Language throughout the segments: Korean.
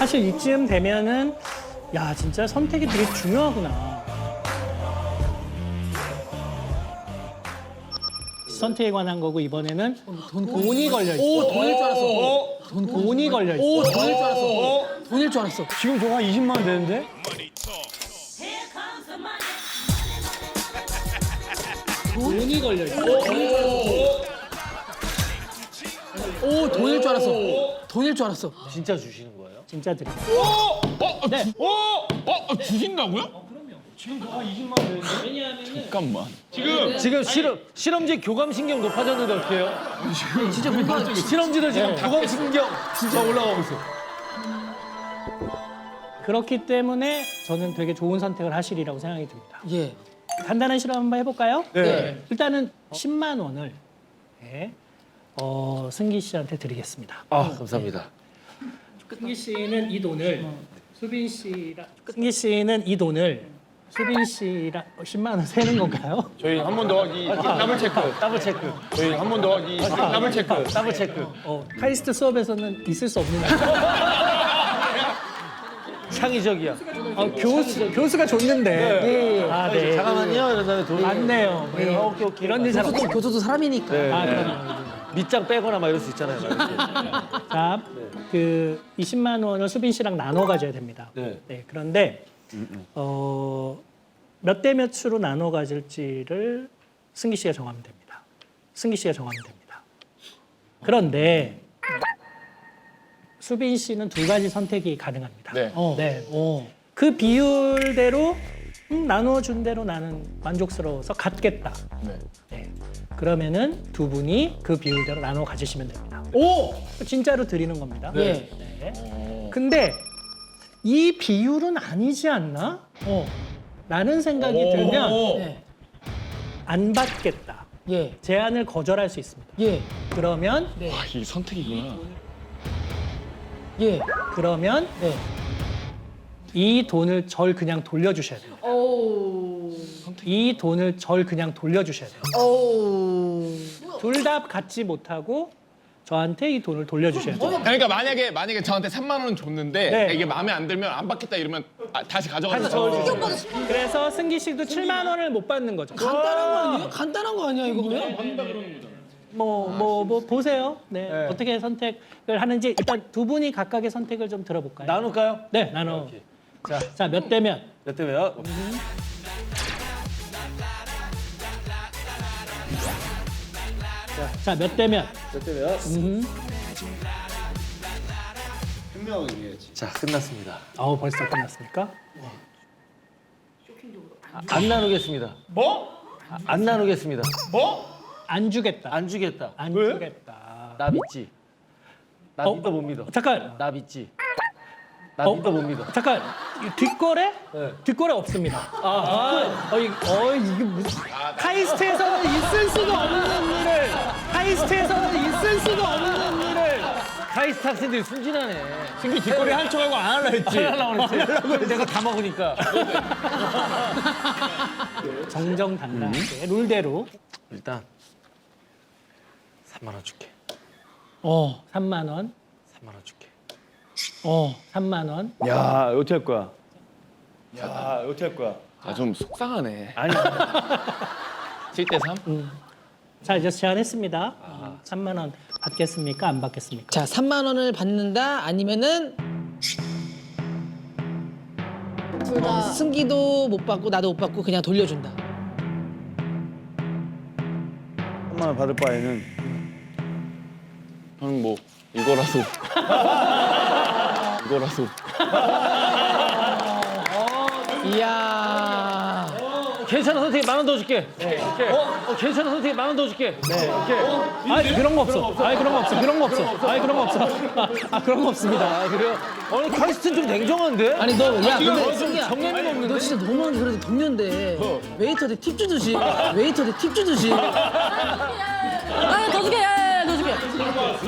사실 이쯤 되면은 야 진짜 선택이 되게 중요하구나. 선택에 관한 거고 이번에는 돈이 걸려 있어. 오, 돈일 줄 알았어. 돈이 걸려 있어. 오, 돈일 줄 알았어. 돈일 줄 알았어. 지금 저거 한 20만 원 되는데? 돈이 걸려 있어. 오, 돈일 줄 알았어. 돈일 줄 알았어. 진짜 주시는 거예요? 진짜 드립니다. 네. 주신다고요? 지금 저거 한 20만 원 되는데? 왜냐하면은 잠깐만. 지금 실험지 교감신경 높아졌는데 어떻게 해요? 진짜 뭔가 실험지들 지금 교감신경 진짜 올라가고 있어. 그렇기 때문에 저는 되게 좋은 선택을 하시리라고 생각이 듭니다. 예. 간단한 실험 한번 해볼까요? 네. 일단은 10만 원을 네, 승기 씨한테 드리겠습니다. 아, 감사합니다. 승기 씨는 이 돈을 수빈 씨랑 승기 씨는 이 돈을 수빈 씨랑 10만 원 세는 건가요? 저희 한 번 더 이 더블 체크. 더블 체크. 저희 한 번 더 이 더블 체크. 더블 체크. 카이스트 수업에서는 있을 수 없는 창의적이야. 교수가 줬는데. 아, 네. 잠깐만요. 이런 다음에 돈이 맞네요. 네. 오케이. 이런 일 잘 없어. 교수도 사람이니까. 네. 아, 그럼요. 밑장 빼거나 막 이럴 수 있잖아요. 막 이렇게. 자, 그 20만 원을 수빈 씨랑 나눠 가져야 됩니다. 네. 그런데 몇 대 몇으로 나눠 가질지를 승기 씨가 정하면 됩니다. 승기 씨가 정하면 됩니다. 그런데 수빈 씨는 두 가지 선택이 가능합니다. 네. 네. 그 비율대로 나눠준 대로 나는 만족스러워서 갖겠다. 네. 네. 그러면은 두 분이 그 비율대로 나눠 가지시면 됩니다. 오! 진짜로 드리는 겁니다. 예. 네. 근데 이 비율은 아니지 않나? 라는 생각이 들면 예. 안 받겠다. 예. 제안을 거절할 수 있습니다. 예. 그러면 아, 이게 선택이구나. 예. 그러면 예. 이 돈을 절 그냥 돌려주셔야 돼요. 이 돈을 절 그냥 돌려주셔야 돼요. 둘 다 갖지 못하고 저한테 이 돈을 돌려주셔야 돼요. 그러니까 만약에 저한테 3만 원 줬는데 네. 이게 마음에 안 들면 안 받겠다 이러면 다시 가져가서 그래서 승기 씨도 7만 원을 못 받는 거죠. 간단한 거 아니에요? 간단한 거 아니야, 이거 그냥? 뭐 보세요. 네. 어떻게 선택을 하는지 일단 두 분이 각각의 선택을 좀 들어볼까요? 나눌까요? 네, 나눠. 자, 몇 대면? 몇 대 몇? 자, 몇 대면? 몇 대 몇? 현명하게 얘기해야지. 자, 끝났습니다. 벌써 끝났습니까? 안 나누겠습니다. 뭐? 안 나누겠습니다. 뭐? 안 주겠다. 안 주겠다. 안 주겠다. 나 믿지? 나 믿어 못 믿어? 잠깐. 나 믿지? 나 믿어 못 믿어? 잠깐. 이 뒷거래? 네. 뒷거래 없습니다. 이게 무슨 카이스트에서는 있을 수가 없는 일을 카이스트에서는 있을 수가 없는 일을 카이스트 학생들이 순진하네. 승기 뒷거리 한 척하고 안 할라 했지. 하려고 그랬지. 내가 다 먹으니까. 정정당당하게 룰대로 일단 3만 원 줄게. 3만 원, 3만 원 줄게. 3만 원. 야, 어떻게 할 거야? 야, 어떻게 할 거야? 아, 좀 속상하네. 아니, 7대 3? 자, 이제 제안했습니다. 3만 원 받겠습니까? 안 받겠습니까? 자, 3만 원을 받는다 아니면은 둘 다. 승기도 못 받고 나도 못 받고 그냥 돌려준다. 3만 원 받을 바에는 저는 뭐 이거라도 이거라도 이야. 괜찮아 선택이 만원 더 줄게. 괜찮아 선택이 만원 더 줄게. 아니 그런 거 없어. 아니 그런 거 없어. 그런 거 없어. 아니 그런 거 없어. 그런 거 없습니다. 아 그래요? 아니 카이스트는 좀 냉정한데? 아니 너 야 근데 좀 승기야. 정량이 없는데? 너 진짜 너무 그래도 동료인데 웨이터한테 팁 주듯이 웨이터한테 팁 주듯이 더 줄게, 야, 더 줄게.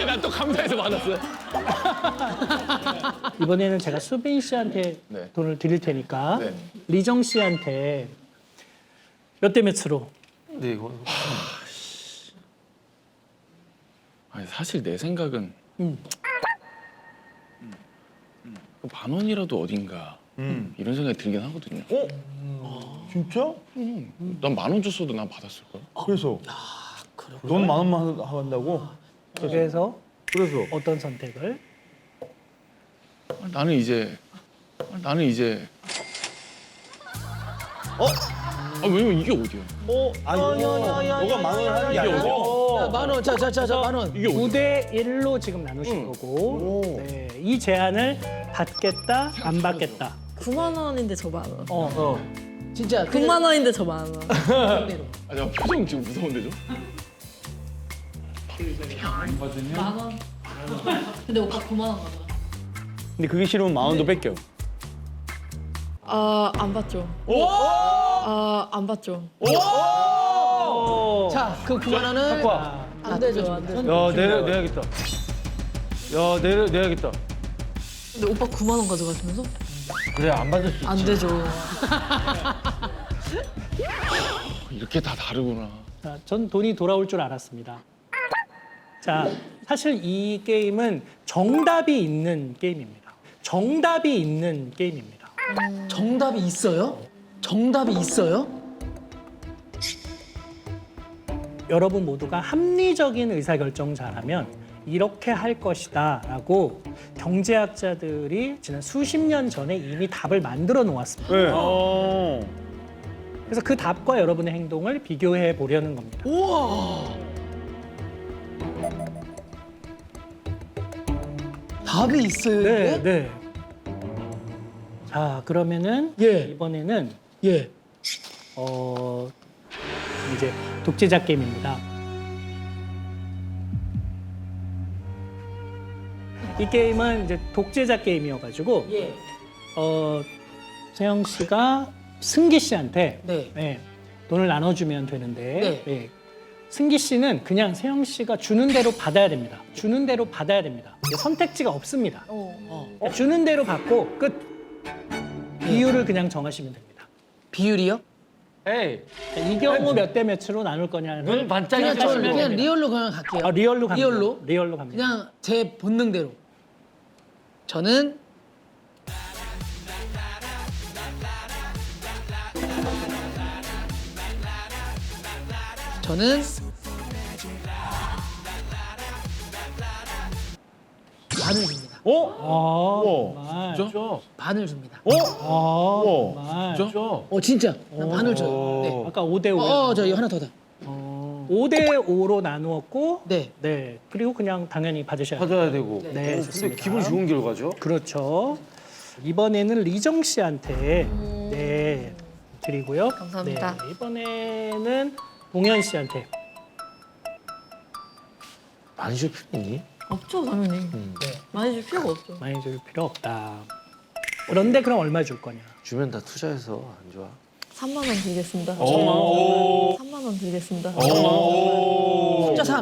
난 또 감사해서 받았어. 이번에는 제가 수빈 씨한테 네. 돈을 드릴 테니까 네. 리정 씨한테 몇 대 몇으로? 네 이거 아니 사실 내 생각은 만 원이라도 어딘가 이런 생각이 들긴 하거든요. 진짜? 난 만 원 줬어도 난 받았을 거야. 그래서 넌 만 원만 한다고? 그래서 그래서 어떤 선택을? 나는 이제 왜냐면 이게 어디야? 아니 너가 만 원을 하는 게 아니고 자, 만 원. 자, 만 원. 이게 어디야? 9대 1로 지금 나누신 거고 네, 이 제안을 받겠다 안 받겠다. 9만 원인데 저 만 원. 진짜 9만 원인데 저 만 원. 그대로. 아, 나 표정 지금 무서운데 좀? 만 원. 근데 오빠 9만 원 가져. 근데 그게 싫으면 만 원도 뺏겨. 안 받죠. 안 받죠. 자, 그 9만 원은 안 되죠, 안 되죠. 야 내야겠다. 야 내야겠다. 근데 오빠 9만 원 가져가시면서? 그래 안 받을 수 있지. 안 되죠. 이렇게 다 다르구나. 자, 전 돈이 돌아올 줄 알았습니다. 자, 사실 이 게임은 정답이 있는 게임입니다. 정답이 있는 게임입니다. 정답이 있어요? 정답이 있어요? 여러분 모두가 합리적인 의사결정자라면 이렇게 할 것이다 라고 경제학자들이 지난 수십 년 전에 이미 답을 만들어 놓았습니다. 네. 그래서 그 답과 여러분의 행동을 비교해 보려는 겁니다. 우와. 답이 있어요? 네, 이게? 네. 자, 그러면은 예. 이번에는 예. 이제 독재자 게임입니다. 이 게임은 이제 독재자 게임이어가지고 예. 세영 씨가 승기 씨한테 네. 돈을 나눠주면 되는데 네. 승기 씨는 그냥 세영 씨가 주는 대로 받아야 됩니다. 주는 대로 받아야 됩니다. 선택지가 없습니다. 주는 대로 받고 끝. 비율을 그냥 정하시면 됩니다. 비율이요? 에이, 이 경우 몇 대 몇으로 나눌 거냐는 눈 반짝이 그냥 저는 하시면 그냥 됩니다. 리얼로 그냥 갈게요. 리얼로 갑니다. 리얼로? 리얼로 갑니다. 그냥 제 본능대로. 저는 반을 줍니다. 정말. 진짜? 반을 줍니다. 정말. 진짜? 진짜. 난 반을 줘요. 네. 아까 5대 5. 저 이거 하나 더 다. 5대 5로 나누었고 네. 그리고 그냥 당연히 받으셔야 돼요. 받아야 되고. 네, 근데 좋습니다. 기분 좋은 결과죠? 그렇죠. 이번에는 리정 씨한테 드리고요. 감사합니다. 네, 이번에는 동현 씨한테. 많이 줄 필요 있니? 없죠, 당연히. 많이 줄 필요가 없죠. 많이 줄 필요 없다. 그런데 그럼 얼마 줄 거냐? 주면 다 투자해서 안 좋아. 3만 원 드리겠습니다. 3만 원 드리겠습니다.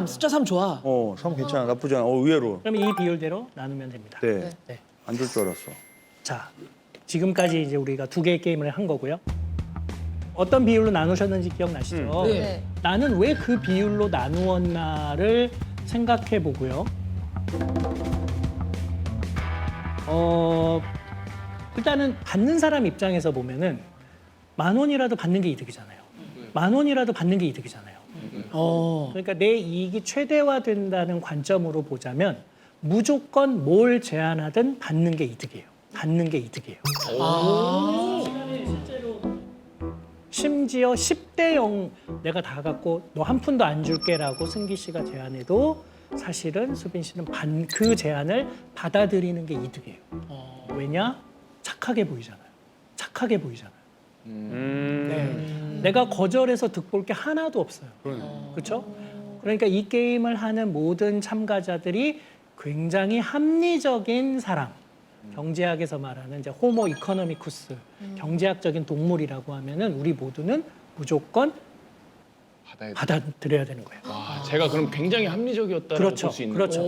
숫자 3 좋아. 3 괜찮아. 나쁘지 않아. 의외로. 그럼 이 비율대로 나누면 됩니다. 네. 네. 안 줄 줄 알았어. 자, 지금까지 이제 우리가 2개의 게임을 한 거고요. 어떤 비율로 나누셨는지 기억나시죠? 네. 나는 왜 그 비율로 나누었나를 생각해 보고요. 일단은 받는 사람 입장에서 보면은 10,000원이라도 받는 게 이득이잖아요. 10,000원이라도 받는 게 이득이잖아요. 그러니까 내 이익이 최대화된다는 관점으로 보자면 무조건 뭘 제안하든 받는 게 이득이에요. 받는 게 이득이에요. 심지어 10대 0 내가 다 갖고 너 한 푼도 안 줄게라고 승기 씨가 제안해도 사실은 수빈 씨는 그 제안을 받아들이는 게 이득이에요. 왜냐? 착하게 보이잖아요. 착하게 보이잖아요. 네. 내가 거절해서 득볼 게 하나도 없어요. 그렇죠? 그러니까 이 게임을 하는 모든 참가자들이 굉장히 합리적인 사람. 경제학에서 말하는 이제 호모 이코노미쿠스, 경제학적인 동물이라고 하면은 우리 모두는 무조건 받아야 돼. 받아들여야 되는 거예요. 와, 제가 그럼 굉장히 합리적이었다고 그렇죠. 볼 수 있는 그렇죠.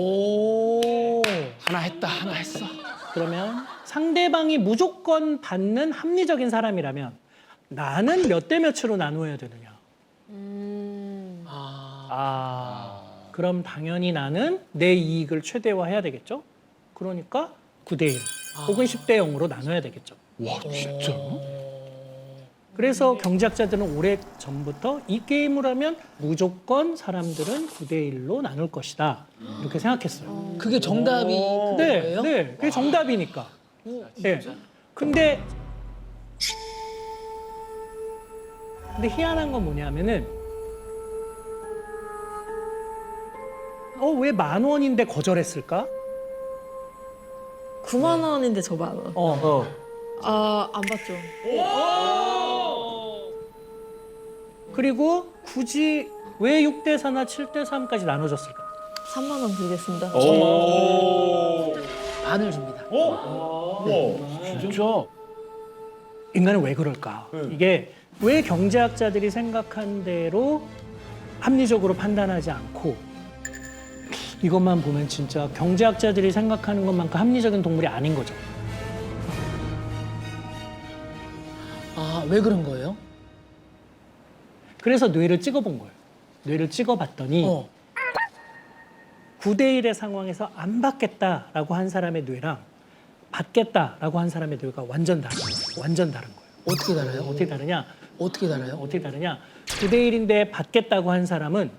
하나 했다, 하나 했어. 그러면 상대방이 무조건 받는 합리적인 사람이라면 나는 몇 대 몇으로 나누어야 되느냐? 그럼 당연히 나는 내 이익을 최대화해야 되겠죠? 그러니까 9대 1. 혹은 10대 0으로 나눠야 되겠죠. 와 진짜? 그래서 경제학자들은 오래 전부터 이 게임을 하면 무조건 사람들은 9대 1로 나눌 것이다. 이렇게 생각했어요. 그게 정답이 네, 그거예요? 네, 그게 정답이니까. 네. 근데 희한한 건 뭐냐면은 왜 10,000원인데 거절했을까? 9만 원인데 저 만 원. 안 받죠. 그리고 굳이 왜 6대 4나 7대 3까지 나눠졌을까? 3만 원 드리겠습니다. 반을 줍니다. 진짜? 인간은 왜 그럴까? 이게 왜 경제학자들이 생각한 대로 합리적으로 판단하지 않고 이것만 보면 진짜 경제학자들이 생각하는 것만큼 합리적인 동물이 아닌 거죠. 아, 왜 그런 거예요? 그래서 뇌를 찍어본 거예요. 뇌를 찍어봤더니 9대 1의 상황에서 안 받겠다라고 한 사람의 뇌랑 받겠다라고 한 사람의 뇌가 완전 다른 거예요. 완전 다른 거예요. 어떻게 달아요? 어떻게 다르냐? 어떻게 달아요? 어떻게 다르냐? 9대 1인데 받겠다고 한 사람은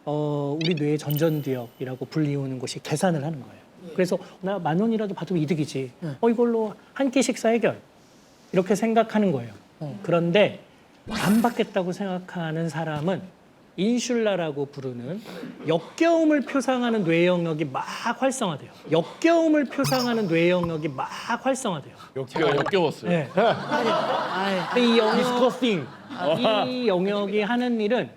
우리 뇌의 전전두엽이라고 불리우는 곳이 계산을 하는 거예요. 그래서 나 10,000원이라도 받으면 이득이지. 이걸로 한 끼 식사 해결. 이렇게 생각하는 거예요. 그런데 안 받겠다고 생각하는 사람은 인슐라라고 부르는 역겨움을 표상하는 뇌 영역이 막 활성화돼요. 역겨움을 표상하는 뇌 영역이 막 활성화돼요. 제가 역겨웠어요. 네. 이 영역이 하는 일은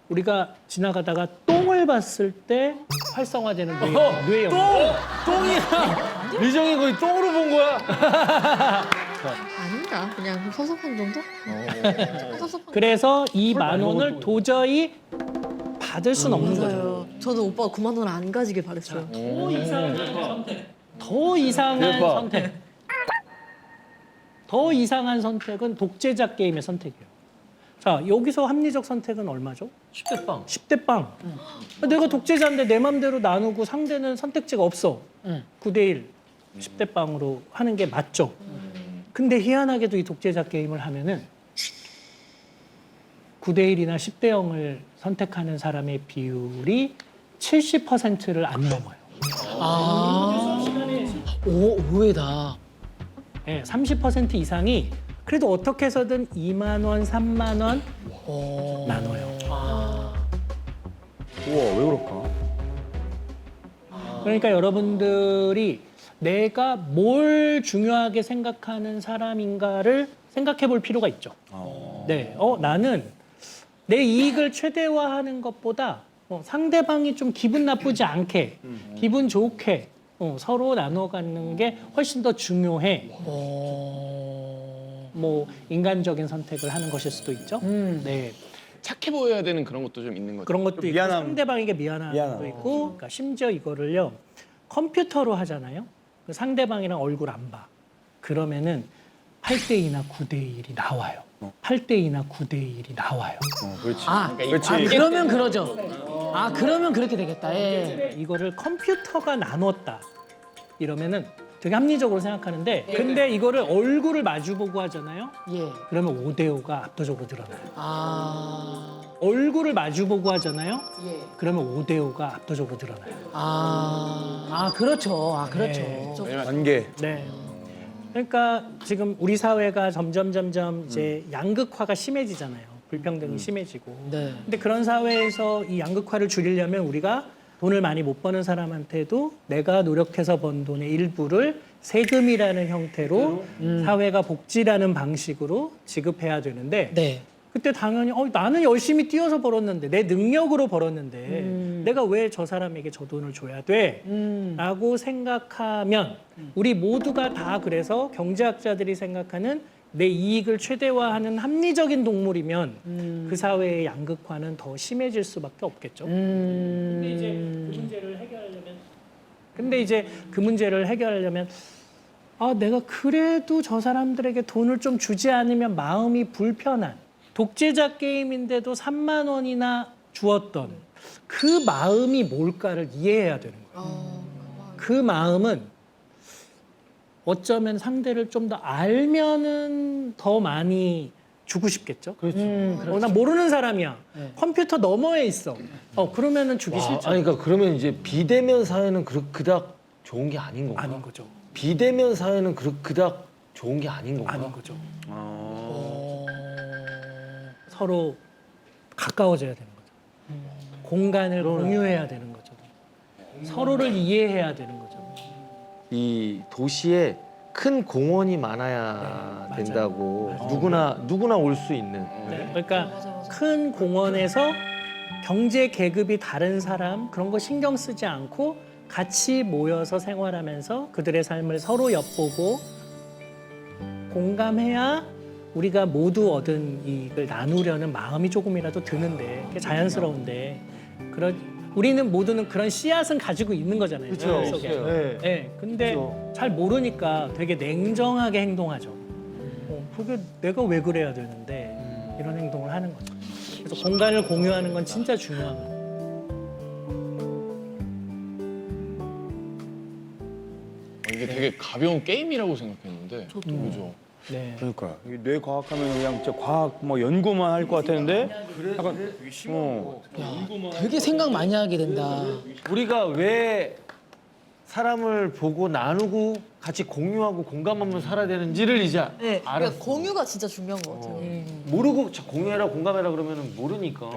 우리가 지나가다가 똥을 봤을 때 활성화되는 뇌 영역. 똥이야. 리정이 거의 똥으로 본 거야. 아닌가? 그냥 섭섭한 정도? 섭섭한 그래서 이 10,000원을 도저히 받을 수는 없는 거죠. 맞아요. 저는 오빠가 9만 원을 안 가지길 바랬어요. 더 이상한 선택. 더 이상한 선택은 독재자 게임의 선택이에요. 자, 여기서 합리적 선택은 얼마죠? 10대 빵. 10대 빵. 내가 독재자인데 내 맘대로 나누고 상대는 선택지가 없어. 9대 1, 10대 빵으로 하는 게 맞죠. 근데 희한하게도 이 독재자 게임을 하면은 9대 1이나 10대 0을 선택하는 사람의 비율이 70%를 안 넘어요. 의외다. 네, 30% 이상이 그래도 어떻게 해서든 2만 원, 3만 원 나눠요. 우와, 왜 그럴까? 그러니까 여러분들이 내가 뭘 중요하게 생각하는 사람인가를 생각해 볼 필요가 있죠. 네, 나는 내 이익을 최대화하는 것보다 상대방이 좀 기분 나쁘지 않게, 기분 좋게 서로 나눠 갖는 게 훨씬 더 중요해. 뭐 인간적인 선택을 하는 것일 수도 있죠. 네. 착해 보여야 되는 그런 것도 좀 있는 거죠. 그런 것도 있고 미안함. 상대방에게 미안함도 있고 그러니까 심지어 이거를요 컴퓨터로 하잖아요. 그 상대방이랑 얼굴 안 봐. 그러면은 8대 2나 9대 1이 나와요. 8대 2나 9대 1이 나와요. 그렇지. 그렇지. 그러면 그러죠. 그러면 그렇게 되겠다. 예. 이거를 컴퓨터가 나눴다. 이러면은 되게 합리적으로 생각하는데 근데 이거를 얼굴을 마주보고 하잖아요. 예. 그러면 5대 5가 압도적으로 늘어나요. 얼굴을 마주보고 하잖아요. 예. 그러면 5대 5가 압도적으로 늘어나요. 그렇죠. 그렇죠. 네. 관계. 네. 그러니까 지금 우리 사회가 점점 이제 양극화가 심해지잖아요. 불평등이 심해지고. 네. 근데 그런 사회에서 이 양극화를 줄이려면 우리가 돈을 많이 못 버는 사람한테도 내가 노력해서 번 돈의 일부를 세금이라는 형태로 사회가 복지라는 방식으로 지급해야 되는데 네. 그때 당연히 나는 열심히 뛰어서 벌었는데 내 능력으로 벌었는데 내가 왜 저 사람에게 저 돈을 줘야 돼? 라고 생각하면 우리 모두가 다 그래서 경제학자들이 생각하는 내 이익을 최대화하는 합리적인 동물이면 그 사회의 양극화는 더 심해질 수밖에 없겠죠. 근데 이제 그 문제를 해결하려면 내가 그래도 저 사람들에게 돈을 좀 주지 않으면 마음이 불편한 독재자 게임인데도 3만 원이나 주었던 그 마음이 뭘까를 이해해야 되는 거예요. 그 마음은 어쩌면 상대를 좀 더 알면은 더 많이 주고 싶겠죠. 그렇죠. 난 모르는 사람이야. 컴퓨터 너머에 있어. 그러면은 주기 싫죠. 아니 그러니까 그러면 이제 비대면 사회는 그닥 좋은 게 아닌 건가? 아닌 거죠. 비대면 사회는 그닥 좋은 게 아닌 건가? 아닌 거죠. 서로 가까워져야 되는 거죠. 공간을 공유해야 되는 거죠. 서로를 이해해야 되는 거죠. 이 도시에 큰 공원이 많아야 된다고 누구나 올 수 있는. 네, 그러니까 큰 공원에서 경제 계급이 다른 사람 그런 거 신경 쓰지 않고 같이 모여서 생활하면서 그들의 삶을 서로 엿보고 공감해야 우리가 모두 얻은 이익을 나누려는 마음이 조금이라도 드는데 그게 자연스러운데 우리는 모두는 그런 씨앗은 가지고 있는 거잖아요. 그렇죠. 속에. 네. 네, 근데 그렇죠. 잘 모르니까 되게 냉정하게 행동하죠. 그게 내가 왜 그래야 되는데 이런 행동을 하는 거죠. 그래서 공간을 공유하는 건 진짜 중요한 거예요. 이게 되게 가벼운 게임이라고 생각했는데. 그죠? 네. 그러니까 뇌 과학하면 그냥 진짜 과학 뭐 연구만 할 것 같았는데 약간 되게 생각 많이 하게 된다. 우리가 왜 사람을 보고 나누고 같이 공유하고 공감하면서 살아야 되는지를 이제 네, 알았어. 그러니까 공유가 진짜 중요한 것 같아요. 모르고 공유해라 공감해라 그러면 모르니까.